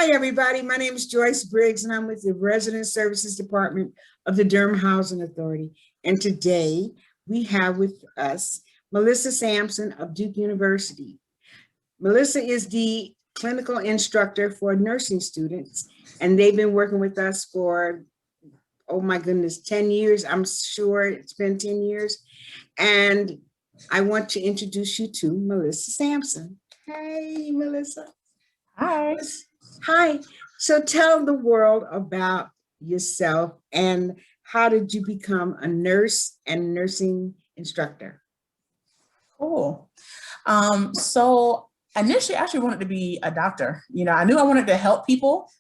Hi, everybody. My name is Joyce Briggs, and I'm with the Resident Services Department of the Durham Housing Authority. And today we have with us Melissa Sampson of Duke University. Melissa is the clinical instructor for nursing students, and they've been working with us for, oh my goodness, 10 years. I'm sure it's been 10 years. And I want to introduce you to Melissa Sampson. Hey, Melissa. Hi. Hi. So tell the world about yourself and how did you become a nurse and nursing instructor? Cool. So initially I actually wanted to be a doctor. I knew I wanted to help people.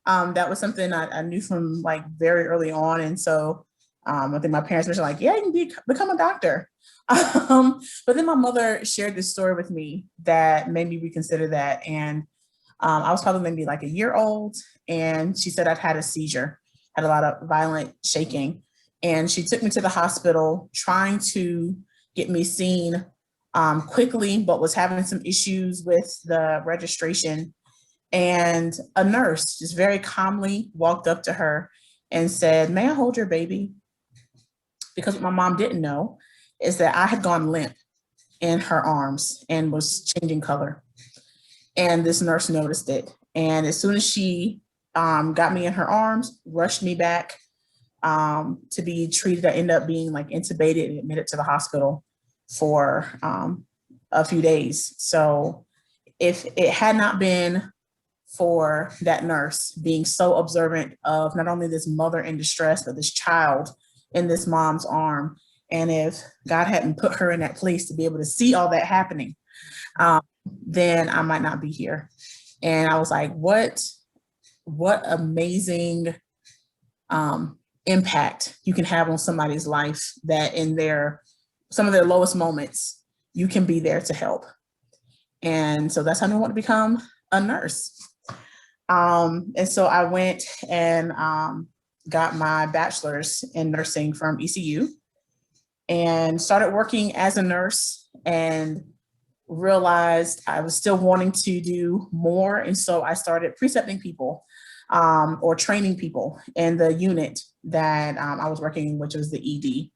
That was something I knew from like very early on. And so I think my parents were like, yeah, you can become a doctor. But then my mother shared this story with me that made me reconsider that. And I was probably maybe like a year old, and she said I'd had a seizure, had a lot of violent shaking. And she took me to the hospital trying to get me seen quickly, but was having some issues with the registration. And a nurse just very calmly walked up to her and said, "May I hold your baby?" Because what my mom didn't know is that I had gone limp in her arms and was changing color. And this nurse noticed it. And as soon as she got me in her arms, rushed me back to be treated, I ended up being like intubated and admitted to the hospital for a few days. So if it had not been for that nurse being so observant of not only this mother in distress, but this child in this mom's arm, and if God hadn't put her in that place to be able to see all that happening, then I might not be here. And I was like, what amazing impact you can have on somebody's life, that in some of their lowest moments, you can be there to help. And so that's how I want to become a nurse. And so I went and got my bachelor's in nursing from ECU and started working as a nurse, and realized I was still wanting to do more. And so I started precepting people or training people in the unit that I was working in, which was the ED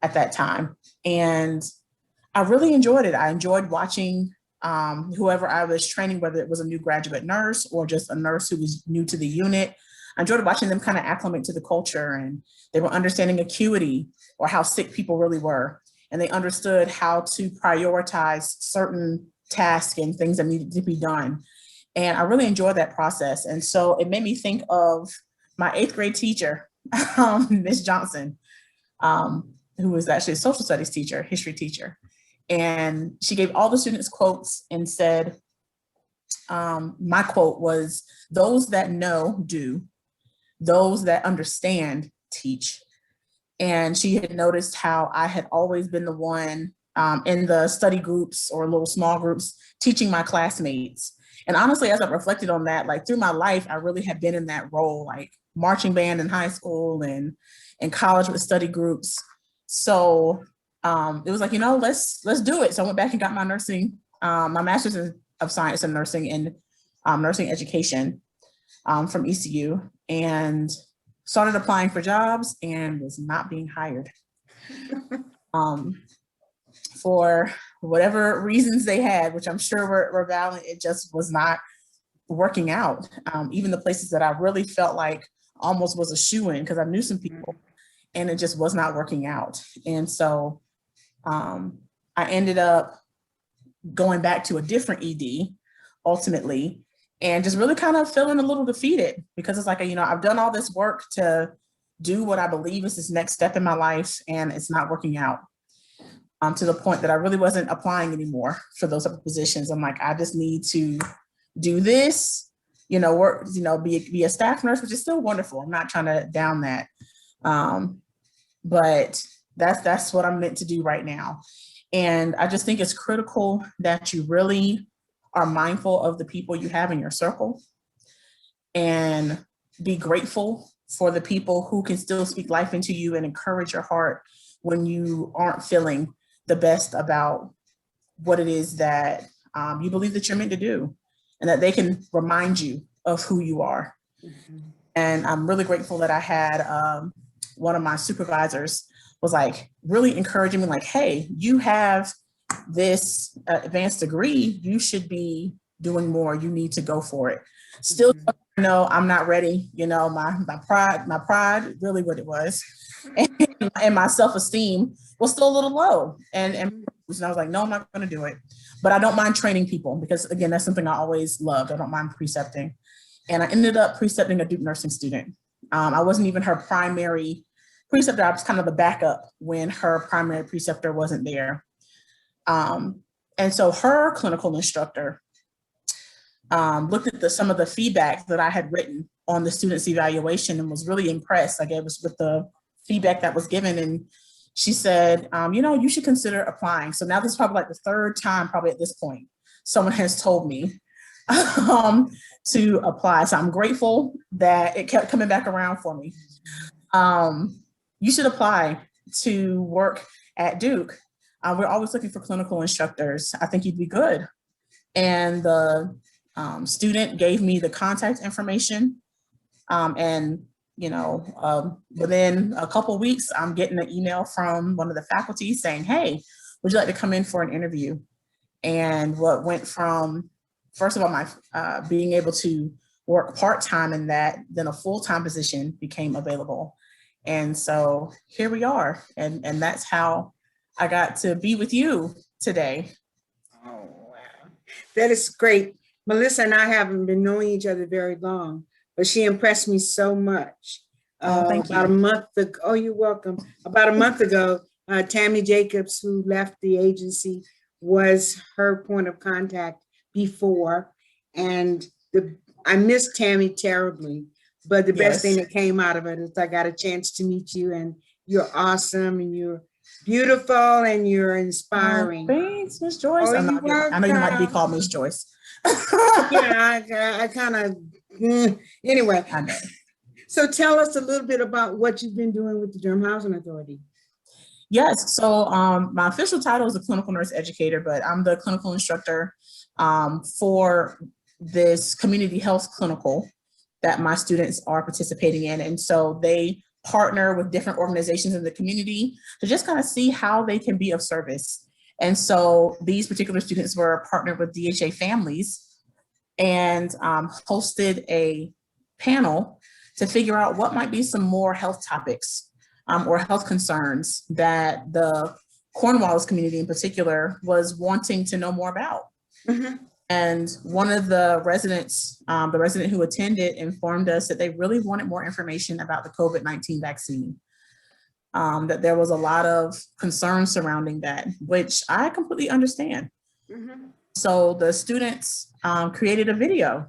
at that time. And I really enjoyed it. I enjoyed watching whoever I was training, whether it was a new graduate nurse or just a nurse who was new to the unit. I enjoyed watching them kind of acclimate to the culture, and they were understanding acuity or how sick people really were. And they understood how to prioritize certain tasks and things that needed to be done. And I really enjoyed that process. And so it made me think of my 8th grade teacher, Miss Johnson, who was actually a social studies teacher, history teacher. And she gave all the students quotes and said, my quote was, "Those that know, do. Those that understand, teach." And she had noticed how I had always been the one in the study groups or little small groups teaching my classmates. And honestly, as I reflected on that, like through my life, I really have been in that role, like marching band in high school and in college with study groups. So it was like, let's do it. So I went back and got my nursing, my master's of science in nursing and nursing education from ECU, and started applying for jobs and was not being hired. For whatever reasons they had, which I'm sure were valid, it just was not working out. Even the places that I really felt like almost was a shoo-in, because I knew some people, and it just was not working out. And so I ended up going back to a different ED ultimately, and just really kind of feeling a little defeated, because it's like, I've done all this work to do what I believe is this next step in my life, and it's not working out, to the point that I really wasn't applying anymore for those type of positions. I'm like, I just need to do this, work, be a staff nurse, which is still wonderful. I'm not trying to down that. But that's what I'm meant to do right now. And I just think it's critical that you really are mindful of the people you have in your circle, and be grateful for the people who can still speak life into you and encourage your heart when you aren't feeling the best about what it is that you believe that you're meant to do, and that they can remind you of who you are. And I'm really grateful that I had one of my supervisors was like really encouraging me, like, hey, you have this advanced degree, you should be doing more, you need to go for it. Still, no, I'm not ready. You know, my pride, really what it was. And my self-esteem was still a little low. And I was like, no, I'm not going to do it. But I don't mind training people because, again, that's something I always loved. I don't mind precepting. And I ended up precepting a Duke nursing student. I wasn't even her primary preceptor. I was kind of the backup when her primary preceptor wasn't there. And so her clinical instructor looked at some of the feedback that I had written on the student's evaluation and was really impressed. Like, it was with the feedback that was given. And she said, you know, you should consider applying. So now this is probably like the third time, probably at this point, someone has told me to apply. So I'm grateful that it kept coming back around for me. You should apply to work at Duke. We're always looking for clinical instructors. I think you'd be good. And the student gave me the contact information. And, you know, within a couple of weeks, I'm getting an email from one of the faculty saying, hey, would you like to come in for an interview? And what went from, first of all, my being able to work part-time in that, then a full-time position became available. And so here we are. And that's how I got to be with you today. Oh, wow. That is great. Melissa and I haven't been knowing each other very long, but she impressed me so much. Thank you. About a month ago, oh, you're welcome. About a month ago, Tammy Jacobs, who left the agency, was her point of contact before. And I miss Tammy terribly, but the best thing that came out of it is I got a chance to meet you, and you're awesome, and you're beautiful, and you're inspiring. Thanks, Miss Joyce. Oh, I know you might be called Miss Joyce. Yeah, I kind of, anyway. I know. So tell us a little bit about what you've been doing with the Durham Housing Authority. Yes, so my official title is a clinical nurse educator, but I'm the clinical instructor for this community health clinical that my students are participating in. And so they partner with different organizations in the community to just kind of see how they can be of service. And so these particular students were partnered with DHA Families and hosted a panel to figure out what might be some more health topics or health concerns that the Cornwallis community in particular was wanting to know more about. And one of the residents, the resident who attended, informed us that they really wanted more information about the COVID-19 vaccine, that there was a lot of concern surrounding that, which I completely understand. So the students created a video.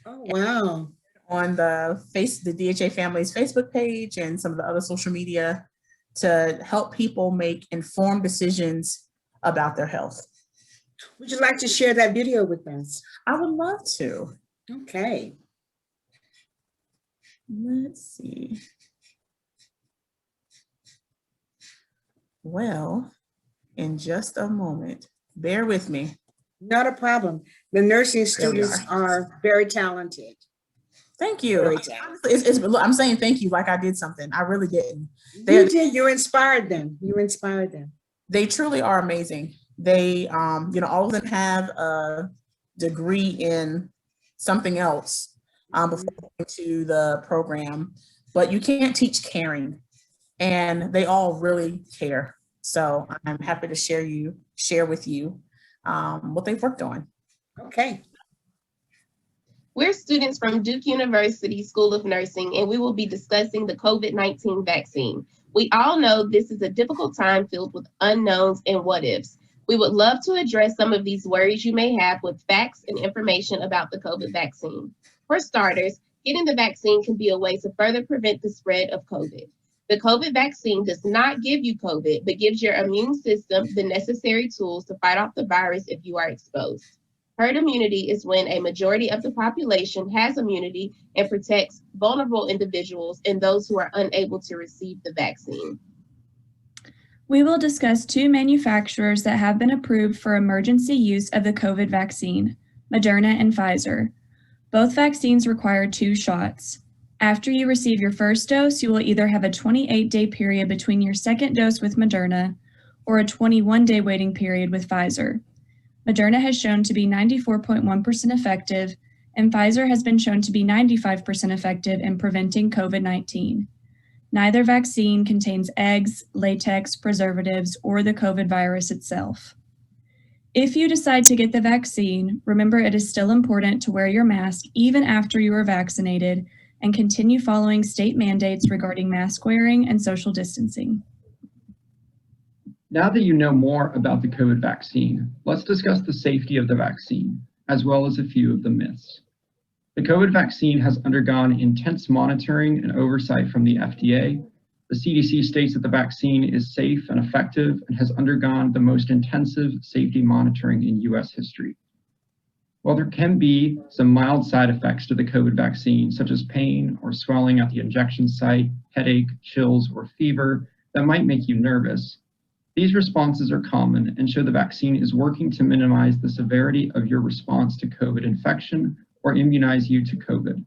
Oh, wow. On the DHA Families Facebook page and some of the other social media to help people make informed decisions about their health. Would you like to share that video with us? I would love to. Okay. Let's see. Well, in just a moment, bear with me. Not a problem. The nursing students are very talented. Thank you. I'm saying thank you like I did something. I really didn't. You did. You inspired them. You inspired them. They truly are amazing. They, you know, all of them have a degree in something else before going to the program, but you can't teach caring, and they all really care. So I'm happy to share with you what they've worked on. Okay. We're students from Duke University School of Nursing, and we will be discussing the COVID-19 vaccine. We all know this is a difficult time filled with unknowns and what-ifs. We would love to address some of these worries you may have with facts and information about the COVID vaccine. For starters, getting the vaccine can be a way to further prevent the spread of COVID. The COVID vaccine does not give you COVID, but gives your immune system the necessary tools to fight off the virus if you are exposed. Herd immunity is when a majority of the population has immunity and protects vulnerable individuals and those who are unable to receive the vaccine. We will discuss two manufacturers that have been approved for emergency use of the COVID vaccine, Moderna and Pfizer. Both vaccines require 2 shots. After you receive your first dose, you will either have a 28-day period between your second dose with Moderna or a 21-day waiting period with Pfizer. Moderna has shown to be 94.1% effective, and Pfizer has been shown to be 95% effective in preventing COVID-19. Neither vaccine contains eggs, latex, preservatives, or the COVID virus itself. If you decide to get the vaccine, remember it is still important to wear your mask even after you are vaccinated and continue following state mandates regarding mask wearing and social distancing. Now that you know more about the COVID vaccine, let's discuss the safety of the vaccine, as well as a few of the myths. The COVID vaccine has undergone intense monitoring and oversight from the FDA. The CDC states that the vaccine is safe and effective and has undergone the most intensive safety monitoring in US history. While there can be some mild side effects to the COVID vaccine, such as pain or swelling at the injection site, headache, chills, or fever that might make you nervous, these responses are common and show the vaccine is working to minimize the severity of your response to COVID infection or immunize you to COVID.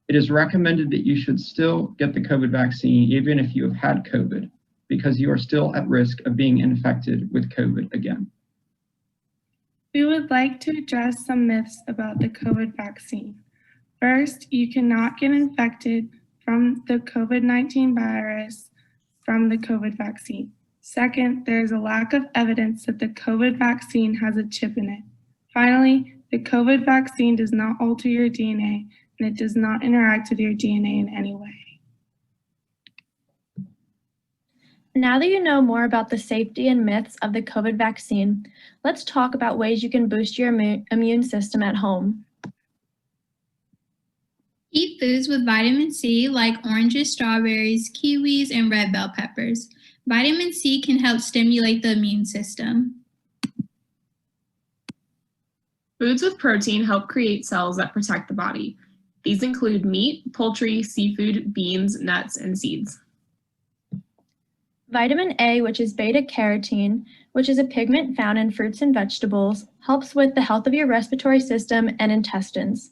It is recommended that you should still get the COVID vaccine even if you have had COVID, because you are still at risk of being infected with COVID again. We would like to address some myths about the COVID vaccine. First, you cannot get infected from the COVID-19 virus from the COVID vaccine. Second, there is a lack of evidence that the COVID vaccine has a chip in it. Finally, the COVID vaccine does not alter your DNA, and it does not interact with your DNA in any way. Now that you know more about the safety and myths of the COVID vaccine, let's talk about ways you can boost your immune system at home. Eat foods with vitamin C like oranges, strawberries, kiwis, and red bell peppers. Vitamin C can help stimulate the immune system. Foods with protein help create cells that protect the body. These include meat, poultry, seafood, beans, nuts, and seeds. Vitamin A, which is beta-carotene, which is a pigment found in fruits and vegetables, helps with the health of your respiratory system and intestines.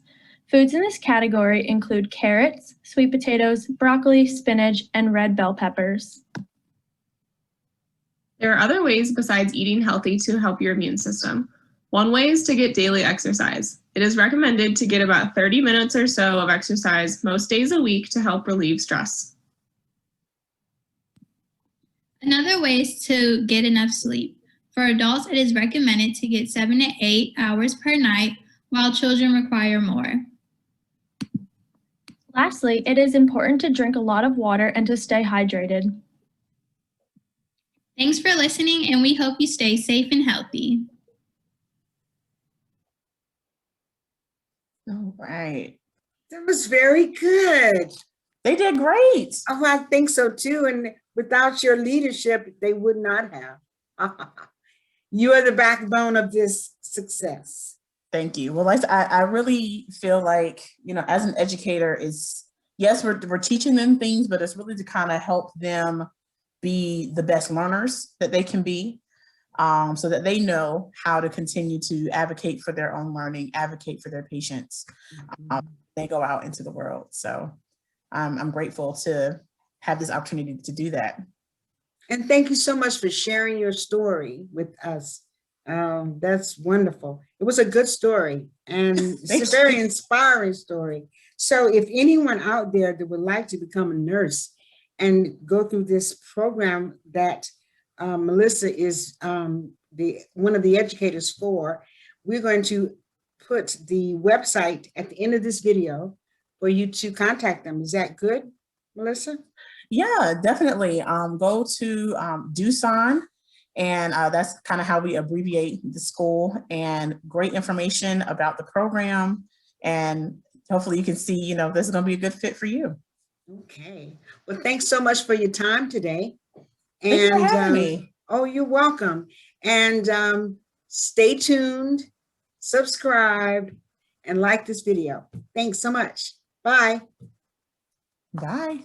Foods in this category include carrots, sweet potatoes, broccoli, spinach, and red bell peppers. There are other ways besides eating healthy to help your immune system. One way is to get daily exercise. It is recommended to get about 30 minutes or so of exercise most days a week to help relieve stress. Another way is to get enough sleep. For adults, it is recommended to get 7 to 8 hours per night, while children require more. Lastly, it is important to drink a lot of water and to stay hydrated. Thanks for listening, and we hope you stay safe and healthy. All right. That was very good. They did great. Oh, I think so too. And without your leadership, they would not have. You are the backbone of this success. Thank you. Well, I really feel like, as an educator yes, we're teaching them things, but it's really to kind of help them be the best learners that they can be, so that they know how to continue to advocate for their own learning, advocate for their patients. They go out into the world. So I'm grateful to have this opportunity to do that. And thank you so much for sharing your story with us. That's wonderful. It was a good story, and it's a very inspiring story. So if anyone out there that would like to become a nurse and go through this program that Melissa is one of the educators for, we're going to put the website at the end of this video for you to contact them. Is that good, Melissa? Yeah, definitely. Go to DUSON, and that's kind of how we abbreviate the school, and great information about the program. And hopefully you can see, this is going to be a good fit for you. Okay. Well, thanks so much for your time today. Thanks for having me. Oh, you're welcome. And stay tuned, subscribe, and like this video. Thanks so much. Bye. Bye.